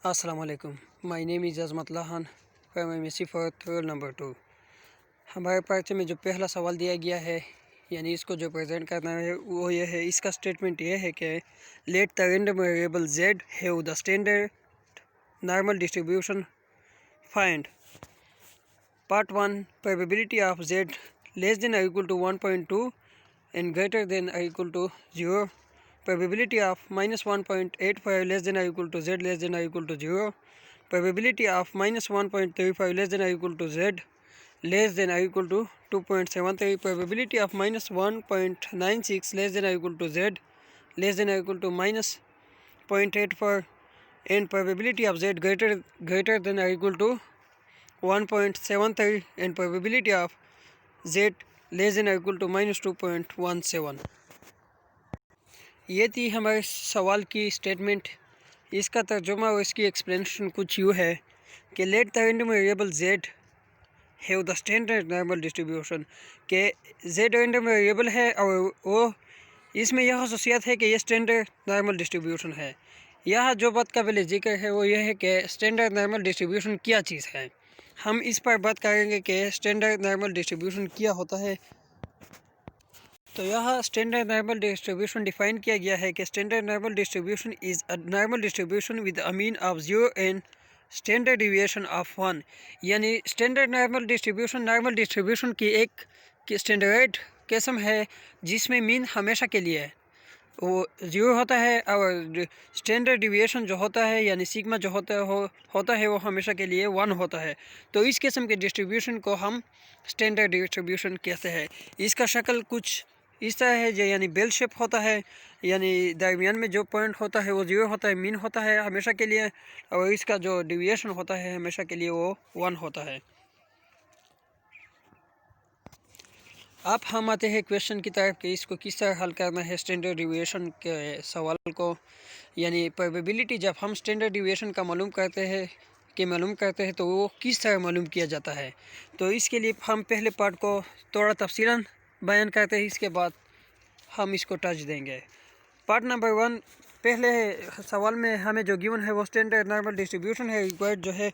अस्सलाम वालेकुम। My name is Azmatullah Khan from MSc for roll number 2। हमारे पार्ट में जो पहला सवाल दिया गया है यानी इसको जो प्रेजेंट करना है वो ये है। इसका स्टेटमेंट ये है कि let the random variable z have the standard normal distribution find. Part 1 probability of z less then और equal to 1.2 and greater than or equal to 0, probability of minus 1.85 less than or equal to z less than or equal to 0, probability of minus 1.35 less than or equal to z less than or equal to 2.73, probability of minus 1.96 less than or equal to z less than or equal to minus 0.84, and probability of z greater than or equal to 1.73 and probability of z less than equal to minus 2.17। ये थी हमारे सवाल की statement. इसका तर्जुमा और इसकी explanation कुछ यूँ है कि let the random variable z have the standard normal distribution, के z रैंडम वेरिएबल है और वो इसमें यह खसूसियत है कि यह स्टैंडर्ड नॉर्मल डिस्ट्रीब्यूशन है। यह जो बात काबिल ज़िक्र है वो यह है कि स्टैंडर्ड नॉर्मल डिस्ट्रीब्यूशन क्या चीज़ है। हम इस पर बात करेंगे कि स्टैंडर्ड नॉर्मल डिस्ट्रीब्यूशन क्या होता है। तो यह स्टैंडर्ड नॉर्मल डिस्ट्रीब्यूशन डिफाइन किया गया है कि standard normal distribution is a normal distribution with a mean of 0 and standard deviation of 1। यानी स्टैंडर्ड नॉर्मल डिस्ट्रीब्यूशन की एक स्टैंडर्ड किस्म है जिसमें मीन हमेशा के लिए वो 0 होता है और स्टैंडर्ड डिविएशन जो होता है यानी सिग्मा जो होता है वो हमेशा के लिए 1 होता है। तो इस किस्म के डिस्ट्रीब्यूशन को हम स्टैंडर्ड डिस्ट्रीब्यूशन कहते हैं। इसका शक्ल कुछ इस तरह है जो यानी बेल शेप होता है, यानी दरमियान में जो पॉइंट होता है वो 0 होता है, मीन होता है हमेशा के लिए, और इसका जो डिविएशन होता है हमेशा के लिए वो 1 होता है। अब हम आते हैं क्वेश्चन की तरफ कि इसको किस तरह हल करना है स्टैंडर्ड डिविएशन के सवाल को। यानी प्रोबेबिलिटी जब हम स्टैंडर्ड डिविएशन का मालूम करते हैं तो वो किस तरह मालूम किया जाता है। तो इसके लिए हम पहले पार्ट को थोड़ा तफसीलन बयान करते हैं, इसके बाद हम इसको टच देंगे। पार्ट नंबर 1, पहले सवाल में हमें जो गिवन है वो स्टैंडर्ड नॉर्मल डिस्ट्रीब्यूशन है। रिक्वायर्ड जो है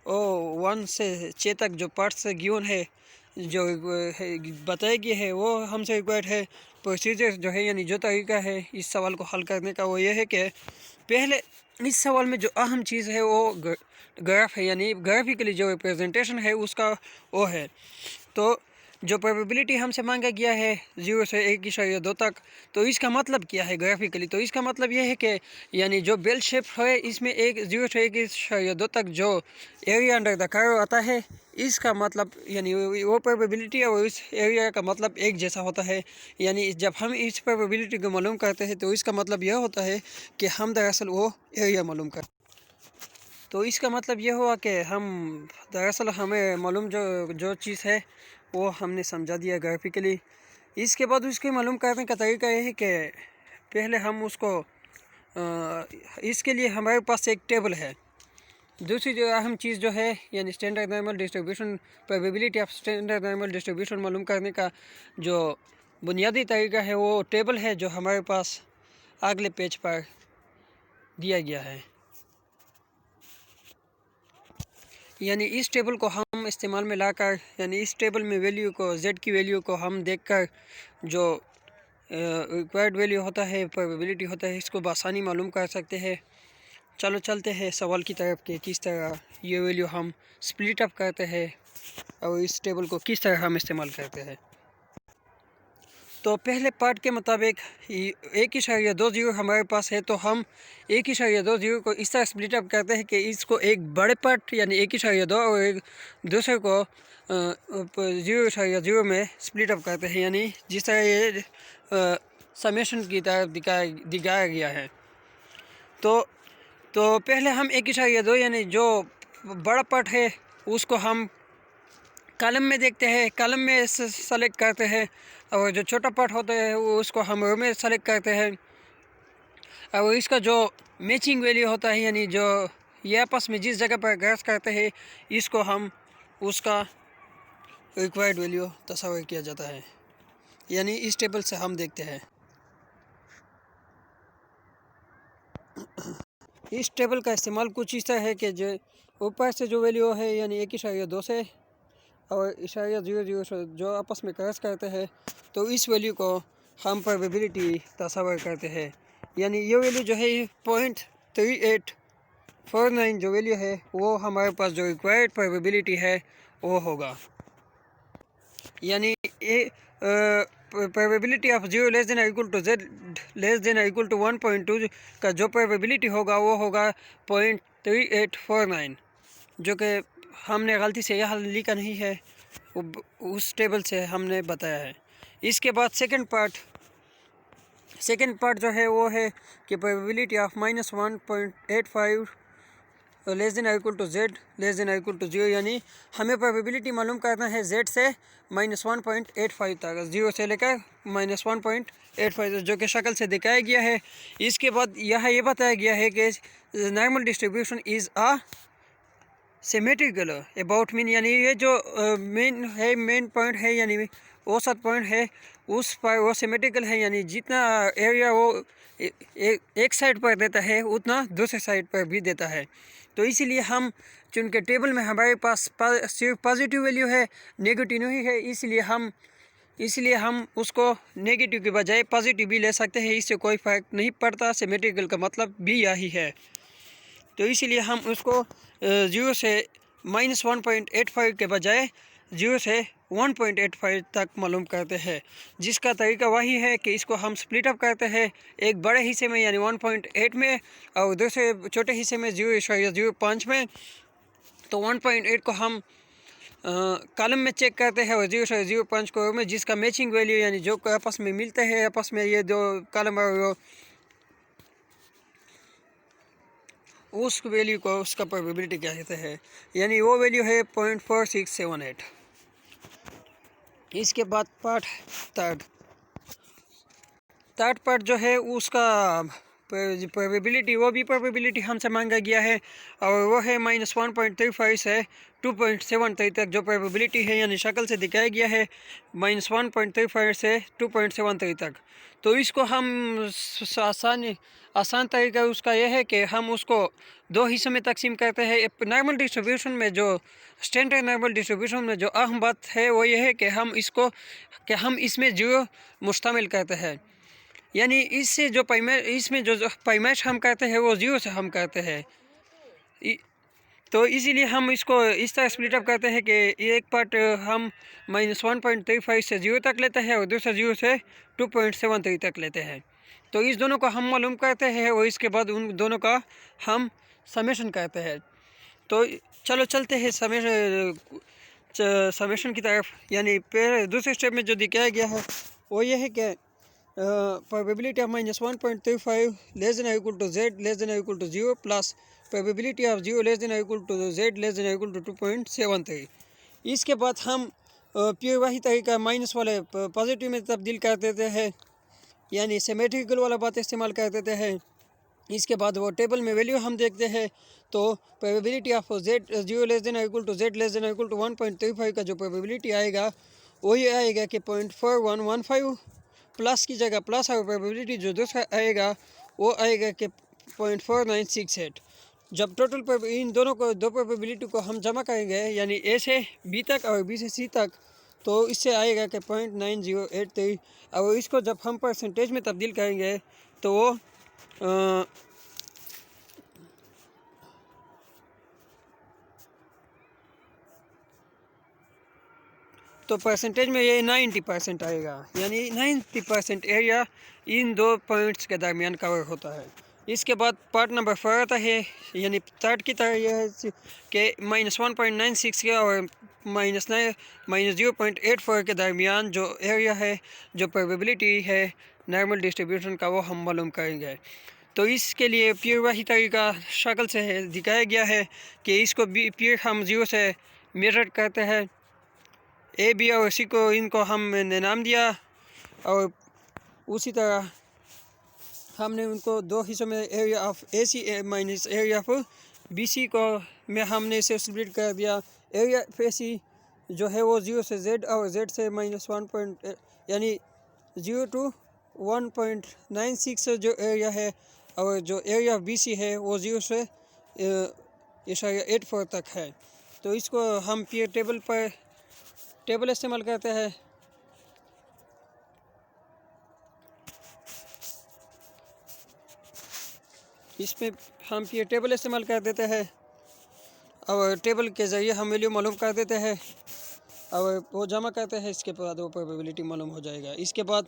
वो 1 से 6 तक जो पार्ट से गिवन है जो बताया गया है वो हमसे रिक्वायर्ड है। प्रोसीजर जो है यानी जो तरीका है इस सवाल को हल करने का वो ये है कि पहले इस सवाल में जो अहम चीज़ है वो ग्राफ है, यानी ग्राफिकली जो रिप्रेजेंटेशन है उसका वो है। तो जो प्रोबेबिलिटी हमसे मांगा गया है 0 से 1.2 तक, तो इसका मतलब क्या है ग्राफिकली। तो इसका मतलब ये है कि यानी जो बेल शेप है इसमें 0 से 1.2 तक जो एरिया अंडर द कर्व आता है इसका मतलब यानी वो प्रोबेबिलिटी और इस एरिया का मतलब एक जैसा होता है। यानी जब हम इस प्रोबेबिलिटी को मालूम करते हैं तो इसका मतलब यह होता है कि हम दरअसल वो एरिया मालूम करते। तो इसका मतलब यह हुआ कि हम दरअसल हमें मालूम जो चीज़ है वो हमने समझा दिया ग्राफिकली। इसके बाद उसके मालूम करने का तरीका यह है कि पहले हम उसको इसके लिए हमारे पास एक टेबल है। दूसरी जो अहम चीज़ जो है यानी standard normal distribution probability of standard normal distribution मालूम करने का जो बुनियादी तरीका है वो टेबल है जो हमारे पास अगले पेज पर दिया गया है। यानी इस टेबल को हम इस्तेमाल में लाकर यानी इस टेबल में वैल्यू को z की वैल्यू को हम देखकर जो रिक्वायर्ड वैल्यू होता है प्रोबेबिलिटी होता है इसको बआसानी मालूम कर सकते हैं। चलो चलते हैं सवाल की तरफ कि किस तरह ये वैल्यू हम स्प्लिट अप करते हैं और इस टेबल को किस तरह हम इस्तेमाल करते हैं। तो पहले पार्ट के मुताबिक 1.20 हमारे पास है, तो हम 1.20 को इस तरह स्प्लिट अप करते हैं कि इसको एक बड़े पार्ट यानी 1.2 और एक दूसरे को 0.0 में स्प्लिट अप करते हैं, यानी जिस तरह ये समेशन की तरफ दिखाया गया है। तो पहले हम 1.2 यानी जो बड़ा पार्ट है उसको हम कॉलम में देखते हैं, कॉलम में सेलेक्ट करते हैं, और जो छोटा पार्ट होता है वो उसको हम रो में सेलेक्ट करते हैं। और इसका जो मैचिंग वैल्यू होता है यानी जो ये आपस में जिस जगह पर ग्रास करते हैं इसको हम उसका रिक्वायर्ड वैल्यू तस्वीर किया जाता है। यानी इस टेबल से हम देखते हैं इस टेबल का इस्तेमाल कुछ इस तरह है कि जो ऊपर से जो वैल्यू है यानी 1.2 से और 0.00 से जो आपस में क्रॉस करते हैं तो इस वैल्यू को हम प्रोबेबिलिटी तस्वर करते हैं। यानी ये वैल्यू जो है 0.3849 जो वैल्यू है वो हमारे पास जो रिक्वायर्ड प्रोबेबिलिटी है वो होगा। यानी ये probability of 0 less than equal to z less than equal to 1.2 का जो प्रोबेबिलिटी होगा वो होगा 0.3849, जो कि हमने गलती से यहाँ लिखा नहीं है, उस टेबल से हमने बताया है। इसके बाद सेकंड पार्ट जो है वो है कि probability of -1.85 less than equal to z less than equal to 0, यानी हमें प्रोबेबिलिटी मालूम करना है z से -1.85 तक, 0 से लेकर -1.85 जो कि शक्ल से दिखाया गया है। इसके बाद यहाँ ये बताया गया है कि normal distribution is a symmetrical about mean, यानी ये जो मेन पॉइंट है यानी औसत पॉइंट है उस पर वो सिमेट्रिकल है, यानी जितना एरिया वो एक साइड पर देता है उतना दूसरे साइड पर भी देता है। तो इसीलिए हम चूँकि टेबल में हमारे पास सिर्फ पॉजिटिव वैल्यू है, नेगेटिव नहीं है, इसलिए हम उसको नेगेटिव के बजाय पॉजिटिव भी ले सकते हैं, इससे कोई फ़र्क नहीं पड़ता। सिमेट्रिकल का मतलब भी यही है। तो इसीलिए हम उसको 0 से -1.85 के बजाय 0 से 1.85 तक मालूम करते हैं, जिसका तरीका वही है कि इसको हम स्प्लिट अप करते हैं एक बड़े हिस्से में यानी 1.8 में और दूसरे छोटे हिस्से में 0.05 में। तो 1.8 को हम कॉलम में चेक करते हैं और 0.05 को में, जिसका मैचिंग वैल्यू यानी जो आपस में मिलते हैं, आपस में ये दो कॉलम और उस वैल्यू को उसका प्रोबेबिलिटी कहते हैं, यानी वो वैल्यू है 0.4678। इसके बाद थर्ड पार्ट जो है उसका प्रोबेबिलिटी, वो भी प्रोबेबिलिटी हमसे मांगा गया है और वो है -1.35 से 2.73 तक जो प्रोबेबिलिटी है, यानी शक्ल से दिखाया गया है -1.35 से 2.73 तक। तो इसको हम आसान तरीका उसका यह है कि हम उसको दो हिस्सों में तकसीम करते हैं। नॉर्मल डिस्ट्रीब्यूशन में जो स्टैंडर्ड नॉर्मल डिस्ट्रीब्यूशन में जो अहम बात है वो ये है कि हम इसमें 0 मुश्तमिल करते हैं, यानी इसमें जो पैमाइश हम करते हैं वो 0 से हम करते हैं। तो इसीलिए हम इसको इस तरह स्प्लिट अप करते हैं कि एक पार्ट हम -1.35 से 0 तक लेते हैं और दूसरा 0 से 2.73 तक लेते हैं। तो इस दोनों को हम मालूम करते हैं और इसके बाद उन दोनों का हम समेशन करते हैं। तो चलो चलते हैं समेशन की तरफ। यानी दूसरे स्टेप में जो दिखाया गया है वो ये है कि probability of -1.35 less than equal to z less than equal to 0 plus probability of 0 less than equal to z less than equal to 2.73। इसके बाद हम प्योर वही तरीका माइनस वाले पॉजिटिव में तब्दील कर देते हैं, यानी सिमेट्रिकल वाला बात इस्तेमाल कर देते हैं। इसके बाद वो टेबल में वैल्यू हम देखते हैं, तो probability of z 0 less than equal to z less than equal to 1.35 का जो प्रोबेबिलिटी आएगा वही आएगा कि 0.4115 प्लस की जगह प्लस और प्रोबेबिलिटी जो दूसरा आएगा वो आएगा कि 0.4968। जब टोटल इन दोनों को दो प्रोबेबिलिटी को हम जमा करेंगे यानी ए से बी तक और बी से सी तक, तो इससे आएगा कि 0.9083। और इसको जब हम परसेंटेज में तब्दील करेंगे तो वो तो परसेंटेज में ये 90% आएगा, यानी 90% एरिया इन दो पॉइंट्स के दरमियान कवर होता है। इसके बाद पार्ट नंबर 4 आता है, यानी थर्ड की तरह यह है कि -1.96 के और -0.84 के दरमियान जो एरिया है, जो प्रोबेबिलिटी है नॉर्मल डिस्ट्रीब्यूशन का, वो हम मालूम करेंगे। तो इसके लिए प्योर वही तरीका शक्ल से दिखाया गया है कि इसको प्योर हम 0 से मेजर करते हैं, ए बी और सी को इनको हमने नाम दिया और उसी तरह हमने उनको दो हिस्सों में area of A C minus area of B C को में हमने इसे स्प्लिट कर दिया। एरिया ऑफ ए सी जो है वो 0 से z और z से -1 यानी 0 to 1.96 जो एरिया है और जो एरिया ऑफ BC है वो 0 से 84 तक है। तो इसको हम पीरियड टेबल पर टेबल इस्तेमाल करते हैं। इसमें हम पीरियड टेबल इस्तेमाल कर देते हैं और टेबल के ज़रिए हम वैल्यू मालूम कर देते हैं और वो जमा करते हैं। इसके बाद वो प्रोबेबिलिटी मालूम हो जाएगा। इसके बाद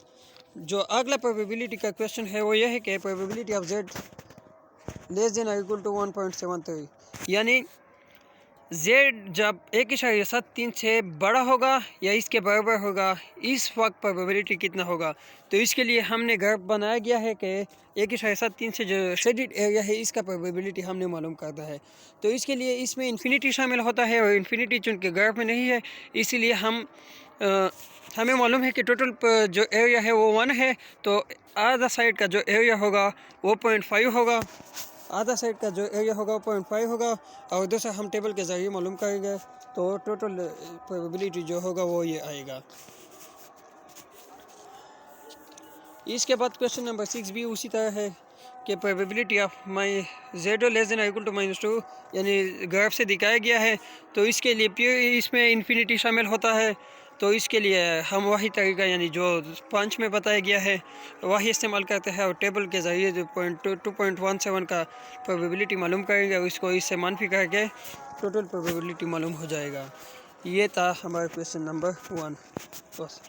जो अगला प्रोबेबिलिटी का क्वेश्चन है वो यह है कि probability of Z less then और इक्वल टू 1.73, यानी Z जब 1.73 से बड़ा होगा या इसके बराबर होगा, इस वक्त प्रोबेबिलिटी कितना होगा। तो इसके लिए हमने ग्राफ बनाया गया है कि 1.73 से जो शेडेड एरिया है इसका प्रोबेबिलिटी हमने मालूम करना है। तो इसके लिए इसमें इन्फिनिटी शामिल होता है और इन्फिनिटी चूँकि ग्राफ में नहीं है, इसीलिए हमें मालूम है कि टोटल जो एरिया है वो 1 है। तो आधा साइड का जो एरिया होगा वो 0.5 होगा, आधा साइड का जो एरिया होगा वो 0.5 होगा और दूसरा हम टेबल के ज़रिए मालूम करेंगे। तो टोटल प्रोबेबिलिटी जो होगा वो ये आएगा। इसके बाद क्वेश्चन नंबर 6 भी उसी तरह है कि प्रोबेबिलिटी ऑफ माई Z less than equal to -2, यानी ग्राफ से दिखाया गया है। तो इसके लिए इसमें इन्फिनिटी शामिल होता है। तो इसके लिए हम वही तरीका यानी जो 5 में बताया गया है वही इस्तेमाल करते हैं और टेबल के ज़रिए जो 2.17 का प्रोबेबिलिटी मालूम करेंगे और इसको इससे मानफी करके टोटल प्रोबेबिलिटी मालूम हो जाएगा। ये था हमारा क्वेश्चन नंबर 1 बस।